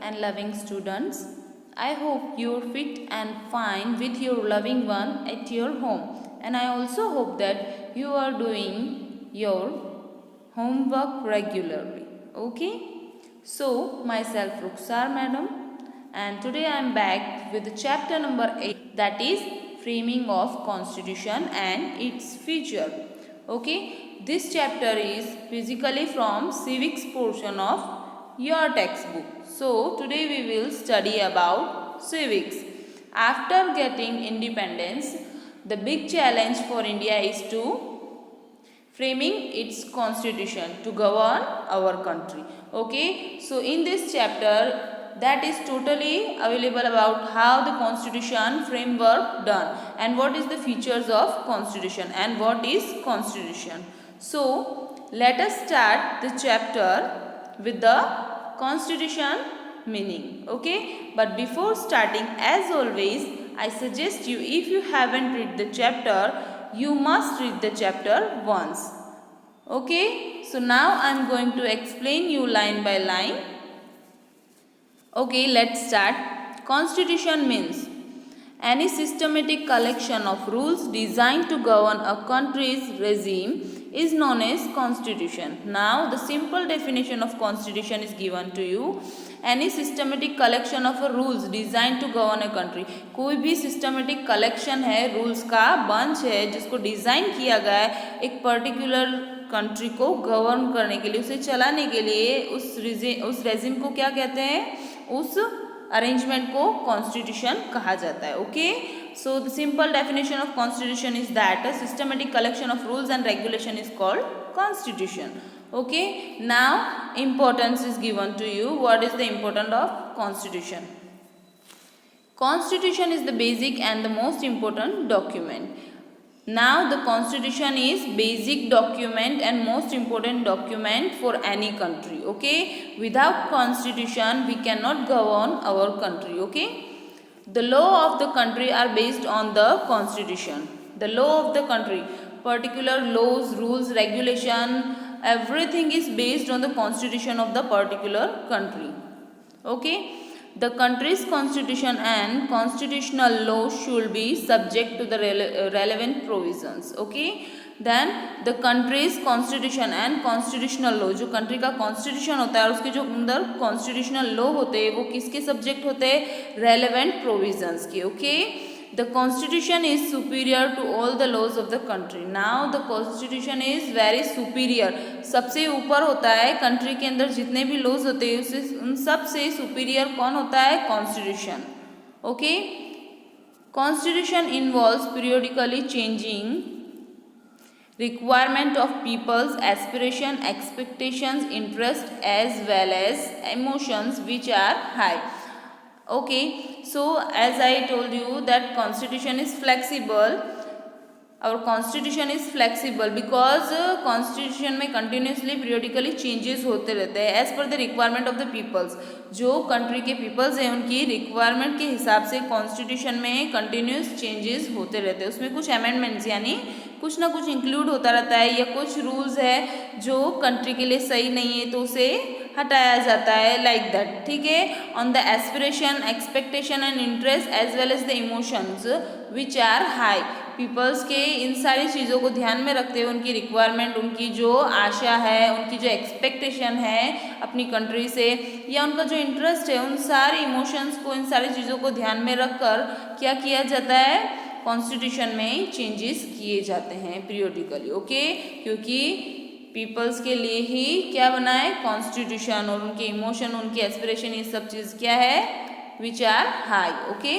and loving students. I hope you're fit and fine with your loving one at your home. And I also hope that you are doing your homework regularly. Okay? So, myself Ruksar Madam, and today I am back with the chapter number 8, that is Framing of Constitution and its Future. Okay, this chapter is physically from civics portion of your textbook. So today we will study about civics. After getting independence, the big challenge for India is to framing its constitution to govern our country. Okay, so in this chapter that is totally available about how the constitution framework done and what is the features of constitution and what is constitution. So let us start the chapter with the constitution meaning. Okay, but before starting, as always, I suggest you, if you haven't read the chapter, you must read the chapter once. Okay, so now I am going to explain you line by line. Okay, let's start. Constitution means any systematic collection of rules designed to govern a country's regime is known as constitution. Now the simple definition of constitution is given to you. Any systematic collection of rules designed to govern a country. कोई भी systematic collection है, rules का bunch है जिसको design किया गया है एक पर्टिकुलर कंट्री को गवर्न करने के लिए, उसे चलाने के लिए, उस रेजिम को क्या कहते हैं, उस अरेंजमेंट को कॉन्स्टिट्यूशन कहा जाता है. Okay, so the simple definition of constitution is that a systematic collection of rules and regulation is called constitution. Okay, now importance is given to you. What is the important of constitution? Constitution is the basic and the most important document. Now the constitution is basic document and most important document for any country. Okay, without constitution we cannot govern our country. Okay, the law of the country are based on the constitution. The law of the country, particular laws, rules, regulation, everything is based on the constitution of the particular country. Okay, the country's constitution and constitutional law should be subject to the relevant provisions. Okay, then the country's constitution and constitutional law, जो country का constitution होता है और उसके जो अंदर constitutional law होते हैं वो किसके subject होते हैं? relevant provisions के. Okay, the constitution is superior to all the laws of the country. Now the constitution is very superior, सबसे ऊपर होता है कंट्री के अंदर जितने भी लॉज होते हैं उससे उन सब से सुपीरियर कौन होता है? Constitution. Okay, constitution involves periodically changing requirement of people's aspiration, expectations, interest as well as emotions which are high. Okay, so as I told you that constitution is flexible. Our constitution is flexible because constitution में continuously periodically changes होते रहते हैं as per the requirement of the peoples. जो country के peoples हैं उनकी requirement के हिसाब से constitution में continuous changes होते रहते हैं. उसमें कुछ amendments यानी कुछ ना कुछ include होता रहता है या कुछ rules है जो country के लिए सही नहीं है तो उसे हटाया जाता है, like that. ठीक है, on the aspiration, expectation and interest as well as the emotions which are high. Peoples के इन सारी चीज़ों को ध्यान में रखते हुए उनकी रिक्वायरमेंट, उनकी जो आशा है, उनकी जो एक्सपेक्टेशन है अपनी कंट्री से या उनका जो इंटरेस्ट है, उन सारे इमोशंस को, इन सारी चीज़ों को ध्यान में रखकर क्या किया जाता है? कॉन्स्टिट्यूशन में चेंजेस किए जाते हैं पीरियडिकली. ओके, क्योंकि पीपल्स के लिए ही क्या बना है? कॉन्स्टिट्यूशन. और उनके इमोशन, उनकी एस्पिरेशन, ये सब चीज़ क्या है? Which are high. Okay,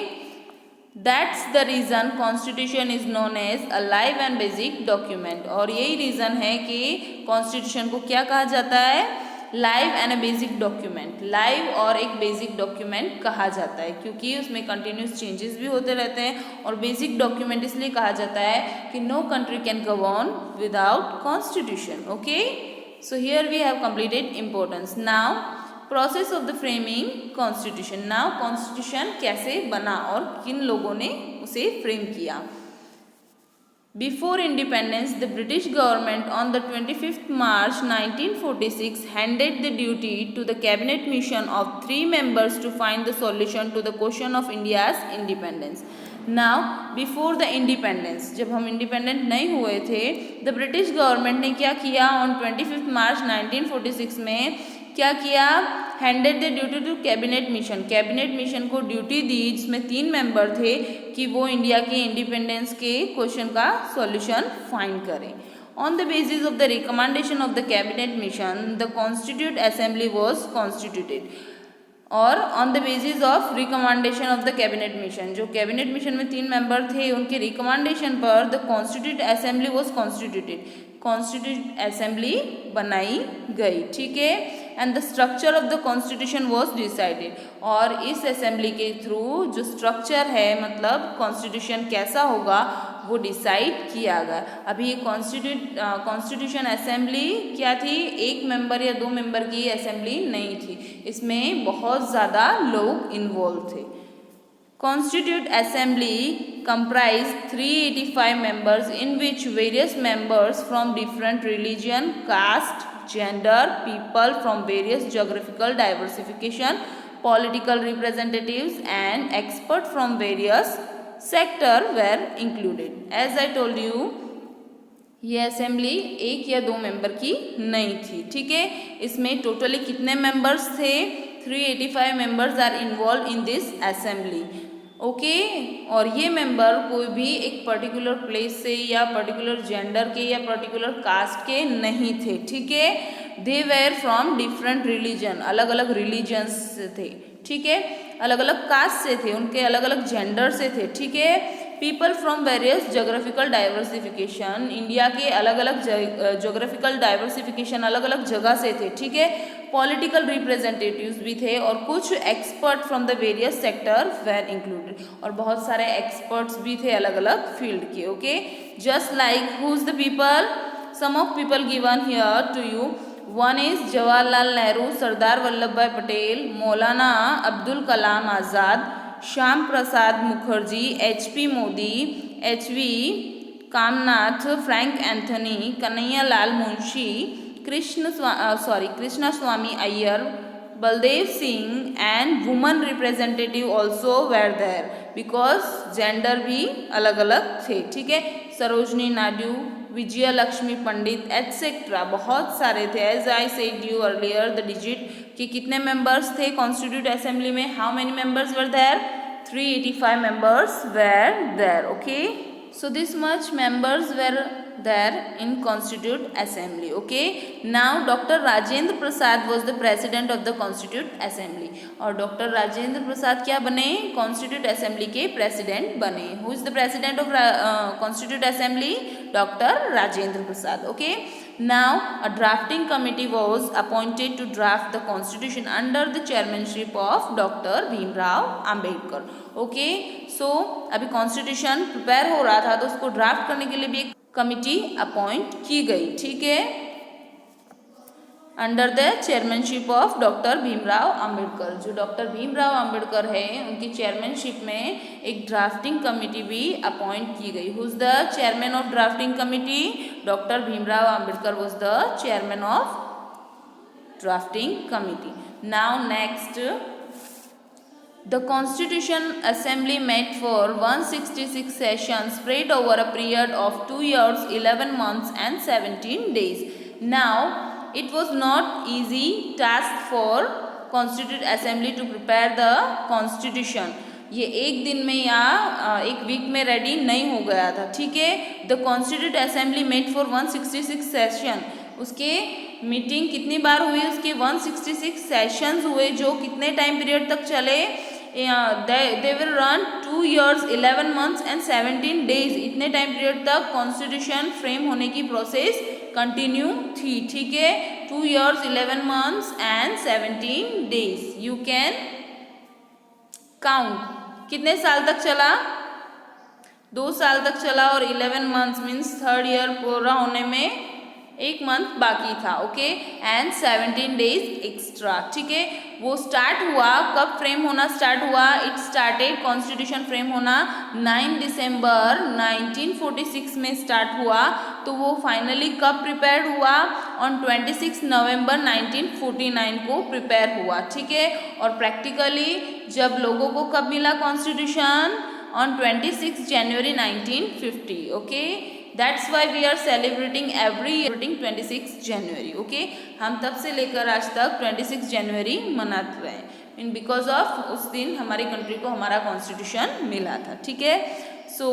that's the reason constitution is known as a live and basic document. और यही रीज़न है कि कॉन्स्टिट्यूशन को क्या कहा जाता है? Live and a basic document. Live और एक बेसिक डॉक्यूमेंट कहा जाता है क्योंकि उसमें कंटिन्यूस चेंजेस भी होते रहते हैं. और बेसिक डॉक्यूमेंट इसलिए कहा जाता है कि no country can govern without constitution. Okay, so here we have completed importance. Now process of the framing constitution. Now constitution कैसे बना और किन लोगों ने उसे फ्रेम किया. Before independence, the British government on the 25th March 1946 handed the duty to the cabinet mission of 3 members to find the solution to the question of India's independence. Now, before the independence, जब हम independent नहीं हुए थे, the British government ने क्या किया on 25th March 1946 में क्या किया, handed the duty to cabinet mission, cabinet mission को ड्यूटी दी जिसमें 3 मेंबर थे कि वो इंडिया के इंडिपेंडेंस के क्वेश्चन का सॉल्यूशन फाइंड करें. On the basis of the recommendation of the cabinet mission the constitute assembly was constituted. और on the basis of recommendation of the cabinet mission, जो कैबिनेट मिशन में 3 member थे उनके recommendation पर the constitute assembly was constituted, constituent assembly बनाई गई. ठीक है. And the structure of the constitution was decided. और इस असेंबली के थ्रू जो स्ट्रक्चर है, मतलब कॉन्स्टिट्यूशन कैसा होगा, वो डिसाइड किया गया. अभी ये कॉन्स्टिट्यूशन असेंबली क्या थी, 1 मेंबर या 2 मेंबर की असेंबली नहीं थी, इसमें बहुत ज़्यादा लोग इन्वॉल्व थे. Constitute Assembly comprised 385 members in which various members from different religion, caste, gender, people from various geographical diversification, political representatives and experts from various sector were included. As I told you, ये assembly 1 या 2 member की नहीं थी. ठीक है. इसमें totally कितने members थे, 385 members are involve in this assembly. Okay. और ये मेंबर कोई भी एक पर्टिकुलर प्लेस से या पर्टिकुलर जेंडर के या पर्टिकुलर कास्ट के नहीं थे. ठीक है. They were from different religion, अलग अलग रिलीजन्स से थे. ठीक है. अलग अलग कास्ट से थे, उनके अलग अलग जेंडर से थे. ठीक है. People from various geographical diversification, India के अलग अलग जोग्राफिकल डाइवर्सिफिकेशन अलग अलग जगह से थे. ठीक है. पॉलिटिकल रिप्रेजेंटेटिव्स भी थे और कुछ expert from the various sector were included, और बहुत सारे एक्सपर्ट्स भी थे अलग अलग फील्ड के. Okay. Just like who is the people, some of people given here to you. One is Jawaharlal Nehru, Sardar Vallabh Bhai Patel, Maulana Abdul Kalam Azad, Shyam Prasad Mukherjee, HP Modi, HV Kamath, Frank Anthony, Kanhaiya Lal Munshi, Krishna Swami Iyer, Baldev Singh and woman representative also were there, because gender भी अलग अलग थे. ठीक है. सरोजनी नायडू, विजया लक्ष्मी पंडित एटसेट्रा, बहुत सारे थे. As I said you earlier the digit कि कितने मेंबर्स थे कॉन्स्टिट्यूट असेंबली में, how many members were there, 385 members were there. Okay. So this much members were there in Constitute Assembly. Okay. Now Dr. Rajendra Prasad was the president of the Constitute Assembly. और Dr. Rajendra Prasad क्या बने, Constitute Assembly के president बने. Who is the president of Constitute Assembly? Dr. Rajendra Prasad. Okay. Now a drafting committee was appointed to draft the constitution under the chairmanship of Dr. Bhimrao Ambedkar. Okay. So अभी constitution prepare हो रहा था तो उसको draft करने के लिए भी एक कमिटी अपॉइंट की गई. ठीक है. Under the chairmanship of doctor Bhimrao Ambedkar, जो डॉक्टर भीमराव अंबेडकर है उनकी चेयरमैनशिप में एक ड्राफ्टिंग कमिटी भी अपॉइंट की गई. Who is the chairman of drafting committee, doctor Bhimrao Ambedkar was the chairman of drafting committee. Now next, the Constitution Assembly met for 166 sessions spread over a period of 2 years, 11 months and 17 days. Now, it was not easy task for Constituent Assembly to prepare the Constitution. ये एक दिन में या एक week में ready नहीं हो गया था. ठीक है. The constitute assembly met for 166 session, उसके मीटिंग कितनी बार हुई, उसके 166 सेशंस हुए जो कितने टाइम पीरियड तक चले, they will run 2 years 11 months and 17 days. इतने टाइम पीरियड तक कॉन्स्टिट्यूशन फ्रेम होने की प्रोसेस कंटिन्यू थी. ठीक है. 2 years 11 months and 17 days. You can count कितने साल तक चला, 2 साल तक चला और 11 months मीन्स 3rd ईयर पूरा होने में 1 मंथ बाकी था, ओके, एंड 17 डेज एक्स्ट्रा, ठीक है। वो स्टार्ट हुआ, कब फ्रेम होना स्टार्ट हुआ? इट स्टार्टेड, कॉन्स्टिट्यूशन फ्रेम होना 9 दिसंबर 1946 में स्टार्ट हुआ। तो वो फाइनली कब प्रिपेयर हुआ? ऑन 26 नवंबर 1949 को प्रिपेयर हुआ, ठीक है। और प्रैक्टिकली जब लोगों को कब मिला constitution? On 26 January 1950, okay. That's why we are celebrating every year 26 January, okay. हम तब से लेकर आज तक 26 जनवरी मनाते रहे इन बिकॉज ऑफ उस दिन हमारी कंट्री को हमारा कॉन्स्टिट्यूशन मिला था, ठीक है। सो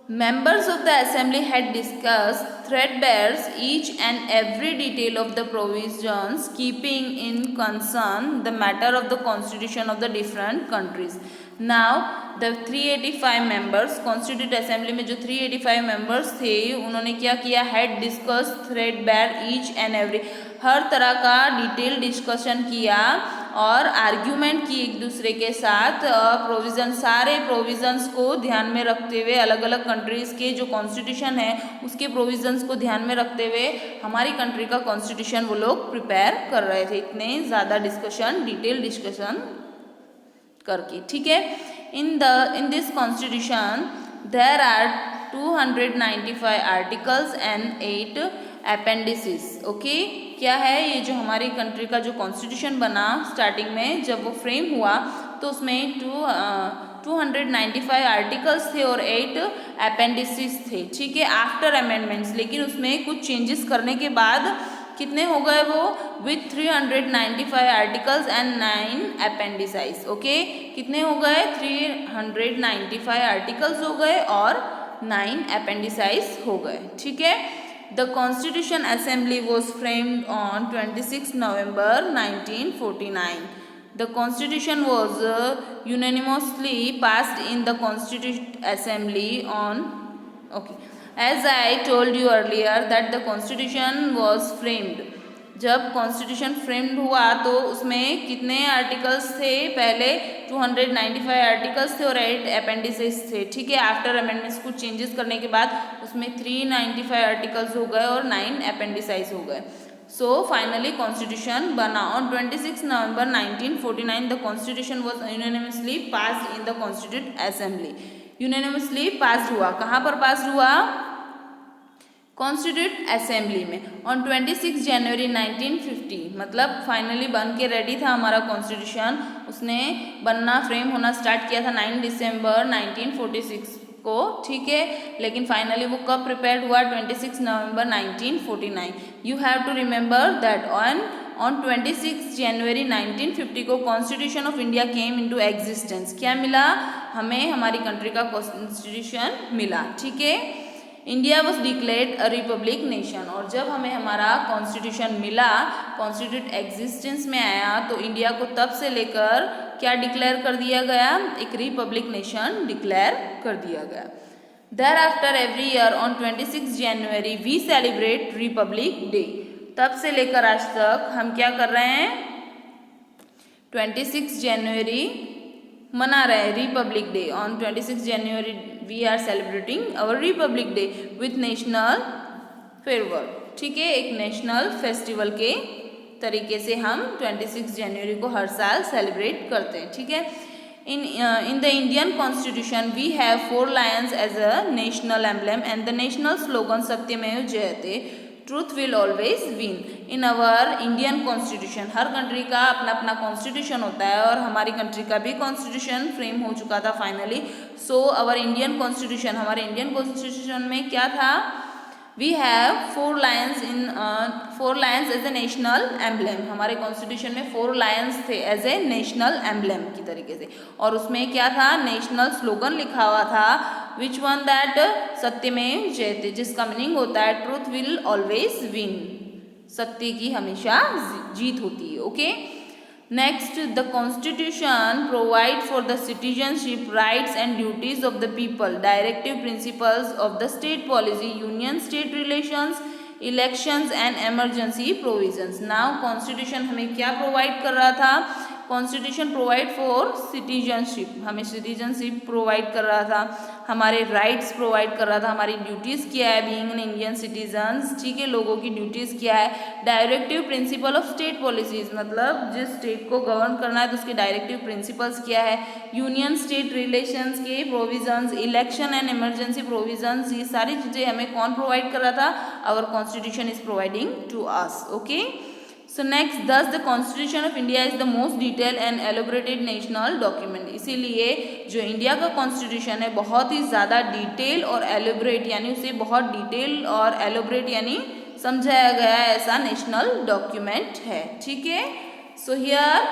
members of the assembly had discussed threadbare each and every detail of the provisions keeping in concern the matter of the constitution of the different countries. Now the 385 members constituent assembly में जो 385 members थे उन्होंने क्या किया? had discussed threadbare each and every, हर तरह का detail discussion किया और आर्ग्यूमेंट की एक दूसरे के साथ प्रोविज़न, सारे प्रोविज़न्स को ध्यान में रखते हुए, अलग अलग कंट्रीज़ के जो कॉन्स्टिट्यूशन है उसके प्रोविज़न्स को ध्यान में रखते हुए हमारी कंट्री का कॉन्स्टिट्यूशन वो लोग प्रिपेयर कर रहे थे, इतने ज़्यादा डिस्कशन, डिटेल डिस्कशन करके, ठीक है। In this constitution there are 295 articles and 8 appendices, okay. क्या है ये जो हमारी कंट्री का जो कॉन्स्टिट्यूशन बना स्टार्टिंग में जब वो फ्रेम हुआ तो उसमें 295 आर्टिकल्स थे और 8 अपेंडिसेस थे, ठीक है, आफ्टर अमेंडमेंट्स। लेकिन उसमें कुछ चेंजेस करने के बाद कितने हो गए वो? With 395 articles and 9 appendices, okay. कितने हो गए? 395 आर्टिकल्स हो गए और 9 अपेंडिसाइज हो गए, ठीक है। The Constitution Assembly was framed on 26 November 1949. The Constitution was unanimously passed in the Constituent Assembly on, okay, as I told you earlier that the Constitution was framed. जब कॉन्स्टिट्यूशन फ्रेम्ड हुआ तो उसमें कितने articles थे? पहले 295 articles थे और 8 appendices थे, ठीक है। आफ्टर अमेंडमेंट्स कुछ चेंजेस करने के बाद उसमें 395 आर्टिकल्स हो गए और 9 अपेंडिसाइज हो गए। सो फाइनली कॉन्स्टिट्यूशन बना on 26 November 1949। The constitution was unanimously passed in the constitute assembly. Unanimously pass हुआ, कहाँ पर पास हुआ? कॉन्स्टिट्यूट असेंबली में ऑन 26 जनवरी 1950। मतलब फाइनली बन के रेडी था हमारा कॉन्स्टिट्यूशन, उसने बनना, फ्रेम होना स्टार्ट किया था 9 दिसंबर 1946 को, ठीक है। लेकिन फाइनली वो कब प्रिपेयर हुआ? 26 नवंबर 1949। You have to remember that on 26 January 1950 को constitution of India came into existence. क्या मिला हमें? हमारी कंट्री का कॉन्स्टिट्यूशन मिला, ठीक है। India was declared a republic nation. और जब हमें हमारा कॉन्स्टिट्यूशन मिला, कॉन्स्टिट्यूट एग्जिस्टेंस में आया, तो इंडिया को तब से लेकर क्या डिक्लेयर कर दिया गया? एक रिपब्लिक नेशन डिक्लेयर कर दिया गया। There after every year on 26 January we celebrate republic day. तब से लेकर आज तक हम क्या कर रहे हैं? 26 जनवरी मना रहे हैं, republic day. On 26 January we are celebrating our republic day with national farewell, ठीक है। एक नेशनल फेस्टिवल के तरीके से हम 26 जनवरी को हर साल सेलिब्रेट करते हैं, ठीक है। In the Indian constitution we have 4 lions as a national emblem and the national slogan Satyameva Jayate, truth will always win. In our Indian constitution, हर कंट्री का अपना अपना कॉन्स्टिट्यूशन होता है और हमारी कंट्री का भी कॉन्स्टिट्यूशन फ्रेम हो चुका था finally. So our Indian constitution, हमारे इंडियन कॉन्स्टिट्यूशन में क्या था? We have 4 lions as a national emblem. हमारे कॉन्स्टिट्यूशन में 4 लायंस थे एज ए नेशनल एम्बलम की तरीके से। और उसमें क्या था? नेशनल स्लोगन लिखा हुआ था, विच वन दैट सत्यमेव जयते, जिसका मीनिंग होता है ट्रूथ विल ऑलवेज विन, सत्य की हमेशा जीत होती है, okay. Next, the constitution provide for the citizenship rights and duties of the people, directive principles of the state policy, union state relations, elections and emergency provisions. Now constitution हमें क्या provide कर रहा था? कॉन्स्टिट्यूशन प्रोवाइड फॉर सिटीजनशिप, हमें citizenship provide कर रहा था, हमारे राइट्स प्रोवाइड कर रहा था, हमारी ड्यूटीज़ क्या है बीइंग एन इंडियन सिटीजन्स, ठीक है, लोगों की ड्यूटीज़ क्या है, directive principle of state policies, मतलब जिस स्टेट को गवर्न करना है तो उसके डायरेक्टिव प्रिंसिपल्स क्या है, यूनियन स्टेट रिलेशंस के provisions, election and emergency provisions, ये सारी चीज़ें हमें कौन प्रोवाइड कर रहा था, our constitution is providing to us, okay. So next, this the constitution of India is the most detail and elaborated national document, इसीलिए जो इंडिया का कॉन्स्टिट्यूशन है बहुत ही ज़्यादा डिटेल और एलोबरेट, यानी उसे बहुत डिटेल और एलोबरेट यानी समझाया गया ऐसा नेशनल डॉक्यूमेंट है, ठीक है। So here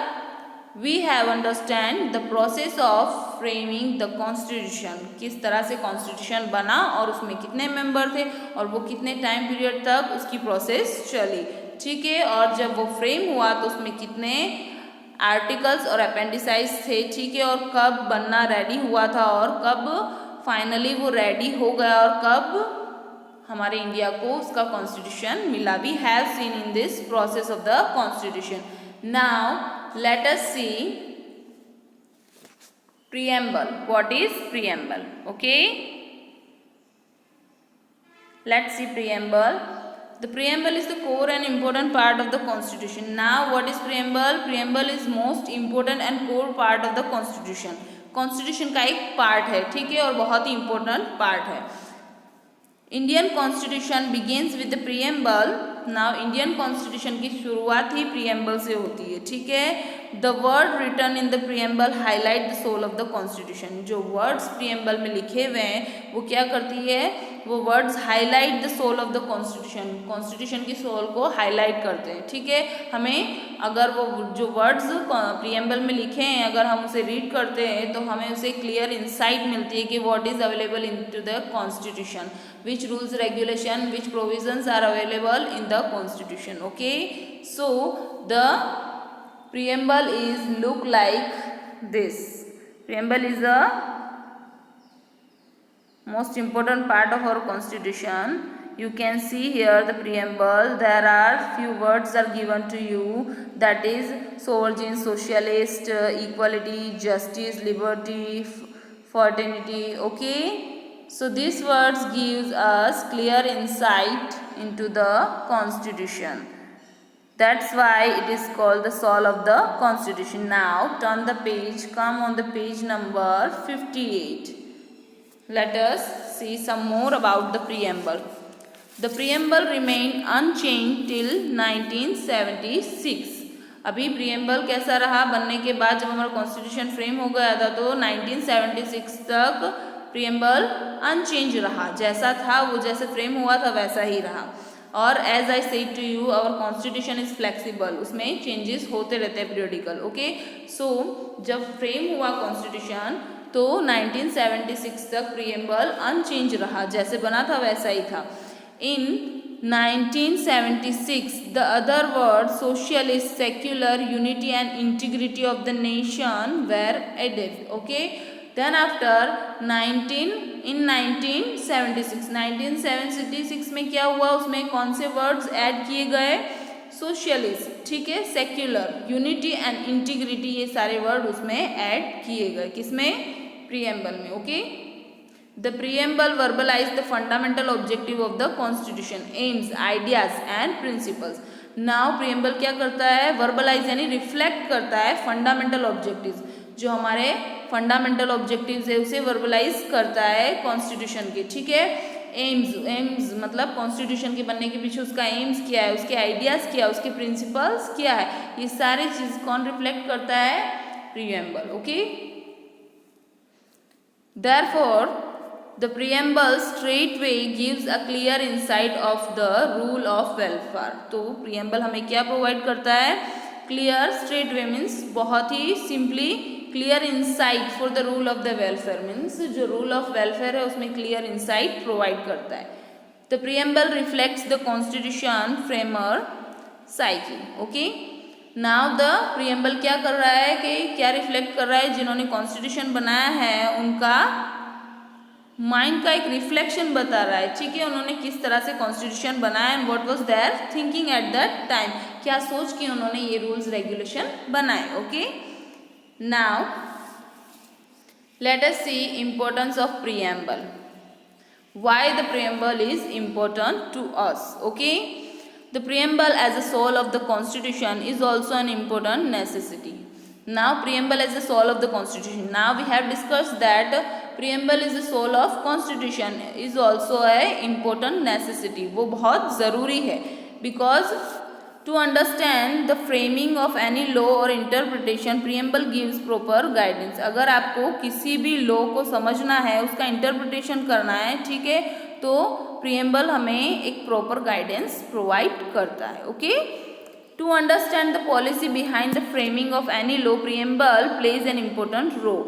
we have understand the process of framing the constitution, किस तरह से कॉन्स्टिट्यूशन बना और उसमें कितने मेंबर थे और वो कितने टाइम पीरियड तक उसकी प्रोसेस चली, ठीक है, और जब वो फ्रेम हुआ तो उसमें कितने आर्टिकल्स और अपेंडिसाइज थे, ठीक है, और कब बनना रेडी हुआ था और कब फाइनली वो रेडी हो गया और कब हमारे इंडिया को उसका कॉन्स्टिट्यूशन मिला। We have seen in this process of the constitution. Now let us see preamble. What is preamble? Okay, let's see preamble. The preamble is the core and important part of the constitution. Now what is preamble? Preamble is most important and core part of the constitution. Constitution का एक part है, ठीक है, और बहुत ही important part है। Indian constitution begins with the preamble. Now Indian constitution की शुरुआत ही प्रीएम्बल से होती है, ठीक है। The word written in the preamble highlight the soul of the constitution, जो वर्ड्स प्रीएम्बल में लिखे हुए हैं वो क्या करती है, वो words highlight the soul of the constitution, constitution की सोल को हाईलाइट करते हैं, ठीक है। हमें अगर वो जो वर्ड्स प्रीएम्बल में लिखे हैं अगर हम उसे रीड करते हैं तो हमें उसे क्लियर इंसाइट मिलती है कि what is available into the constitution, which rules regulation, which provisions are available in the constitution, okay. So the preamble is look like this. Preamble is the most important part of our constitution. You can see here the preamble, there are few words are given to you, that is sovereign, socialist, equality, justice, liberty, fraternity, okay. So these words gives us clear insight into the constitution. That's why it is called the soul of the constitution. Now turn the page, come on the page number 58. Let us see some more about the preamble. The preamble remained unchanged till 1976. अभी preamble कैसा रहा बनने के बाद, जब हमारा constitution frame हो गया था तो 1976 तक प्रीएम्बल अनचेंज रहा, जैसा था वो जैसे फ्रेम हुआ था वैसा ही रहा। और as I said to you our constitution is flexible, उसमें चेंजेस होते रहते हैं पीरियडिकल, ओके। सो जब फ्रेम हुआ कॉन्स्टिट्यूशन तो 1976 तक प्रीएम्बल अनचेंज रहा, जैसे बना था वैसा ही था। इन 1976 the other words socialist, secular, unity and integrity of the nation were added, okay. Then after 1976 में क्या हुआ, उसमें कौन से वर्ड्स ऐड किए गए, सोशलिस्ट, ठीक है, सेक्युलर, यूनिटी एंड इंटीग्रिटी, ये सारे वर्ड उसमें ऐड किए गए, किसमें, प्रीएम्बल में, okay. The preamble verbalise the fundamental objective of the constitution, AIIMS, ideas and principles. Now preamble क्या करता है, वर्बलाइज यानी रिफ्लेक्ट करता है फंडामेंटल ऑब्जेक्टिव्स, जो हमारे फंडामेंटल ऑब्जेक्टिव्स है उसे वर्बलाइज करता है कॉन्स्टिट्यूशन के, ठीक है। एम्स मतलब कॉन्स्टिट्यूशन के बनने के पीछे उसका एम्स क्या है, उसके आइडियाज क्या है, उसके प्रिंसिपल्स क्या है, ये सारी चीज कौन रिफ्लेक्ट करता है, preamble, okay. Therefore the preamble straightway gives a clear insight of the rule of welfare. तो preamble हमें क्या प्रोवाइड करता है, क्लियर, straightway मीन्स बहुत ही simply, clear insight for the rule of the welfare means जो रूल ऑफ वेलफेयर है उसमें क्लियर इंसाइट प्रोवाइड करता है। The preamble reflects the constitution framer psyche, okay. Now the preamble क्या कर रहा है कि क्या रिफ्लेक्ट कर रहा है, जिन्होंने कॉन्स्टिट्यूशन बनाया है उनका माइंड का एक रिफ्लेक्शन बता रहा है, ठीक है, उन्होंने किस तरह से कॉन्स्टिट्यूशन बनाया and what was there thinking at that time, क्या सोच के उन्होंने ये रूल्स रेगुलेशन बनाए, okay. Now Let us see importance of preamble. Why the preamble is important to us. Okay. The preamble as a soul of the constitution is also an important necessity. Now preamble as the soul of the constitution. Now we have discussed that preamble is the soul of constitution is also a important necessity. वो बहुत ज़रूरी है because to understand the framing of any law or interpretation preamble gives proper guidance. अगर आपको किसी भी law को समझना है उसका interpretation करना है ठीक है तो preamble हमें एक proper guidance provide करता है. Okay. To understand the policy behind the framing of any law, preamble plays an important role.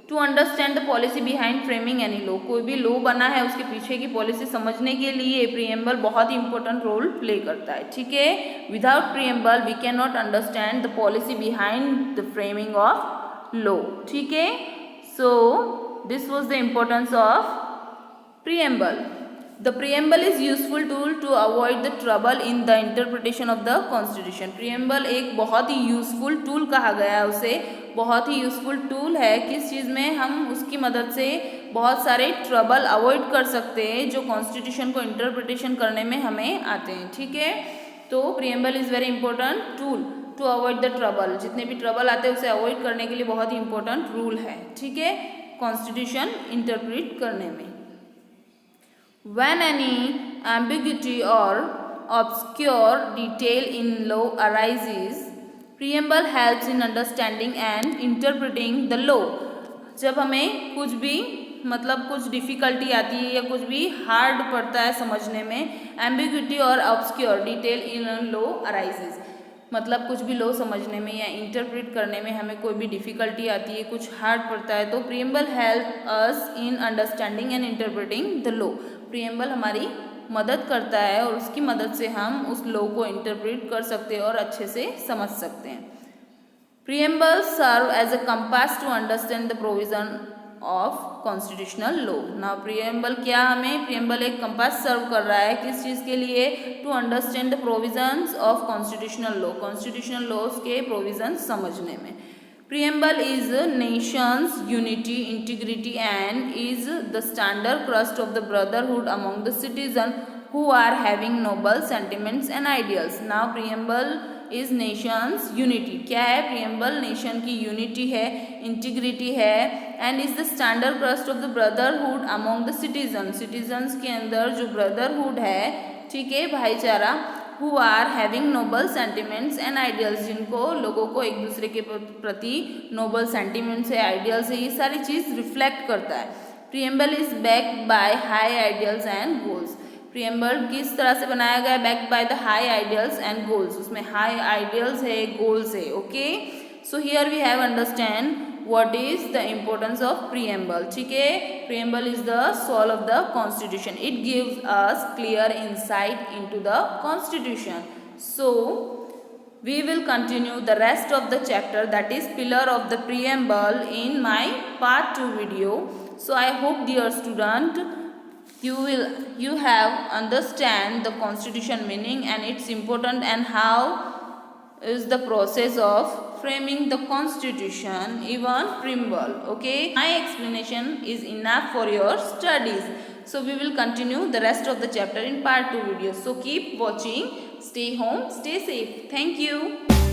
To understand the policy behind framing any law, कोई भी law बना है उसके पीछे की policy समझने के लिए preamble बहुत ही important role play करता है. ठीक है. Without preamble, we cannot understand the policy behind the framing of law. ठीक है. So this was the importance of preamble. The preamble is useful tool to avoid the trouble in the interpretation of the constitution. preamble एक बहुत ही useful tool कहा गया है उसे. बहुत ही useful tool है किस चीज़ में हम उसकी मदद से बहुत सारे ट्रबल अवॉइड कर सकते हैं जो कॉन्स्टिट्यूशन को इंटरप्रिटेशन करने में हमें आते हैं. ठीक है. तो preamble is very important tool to avoid the trouble. जितने भी ट्रबल आते हैं उसे अवॉइड करने के लिए बहुत ही इंपॉर्टेंट रूल है. ठीक है. कॉन्स्टिट्यूशन इंटरप्रिट करने में. When any ambiguity or obscure detail in law arises, preamble helps in understanding and interpreting the law. जब हमें कुछ भी मतलब कुछ डिफ़िकल्टी आती है या कुछ भी हार्ड पड़ता है समझने में, ambiguity और obscure detail in law arises, मतलब कुछ भी लॉ समझने में या इंटरप्रेट करने में हमें कोई भी डिफ़िकल्टी आती है कुछ हार्ड पड़ता है तो preamble help us in understanding and interpreting the law. Preamble हमारी मदद करता है और उसकी मदद से हम उस लॉ को इंटरप्रेट कर सकते हैं और अच्छे से समझ सकते हैं. Preamble serve as a compass to understand the provision of constitutional law. ना प्रीएम्बल क्या हमें प्रीएम्बल एक कंपास सर्व कर रहा है किस चीज़ के लिए to understand the provisions of constitutional law. Constitutional laws के प्रोविजंस समझने में. Preamble is nation's unity, integrity and is the standard crust of the brotherhood among the citizens who are having noble sentiments and ideals. Now preamble is nation's unity. क्या है preamble? nation की unity है, integrity है and is the standard crust of the brotherhood among the citizens. citizens के अंदर जो brotherhood है ठीक है भाईचारा who are having noble sentiments and ideals, जिनको लोगों को एक दूसरे के प्रति noble sentiments है ideals है ये सारी चीज़ reflect करता है. preamble is backed by high ideals and goals. preamble किस तरह से बनाया गया है? backed by the high ideals and goals. उसमें high ideals है goals है. okay. so here we have understand what is the importance of preamble. ठीक है. preamble is the soul of the constitution. it gives us clear insight into the constitution. so we will continue the rest of the chapter that is pillar of the preamble in my part 2 video. so I hope dear student you have understand the constitution meaning and its important and how is the process of framing the constitution even preamble. okay. my explanation is enough for your studies. so we will continue the rest of the chapter in part 2 video. so keep watching. stay home. Stay safe. thank you.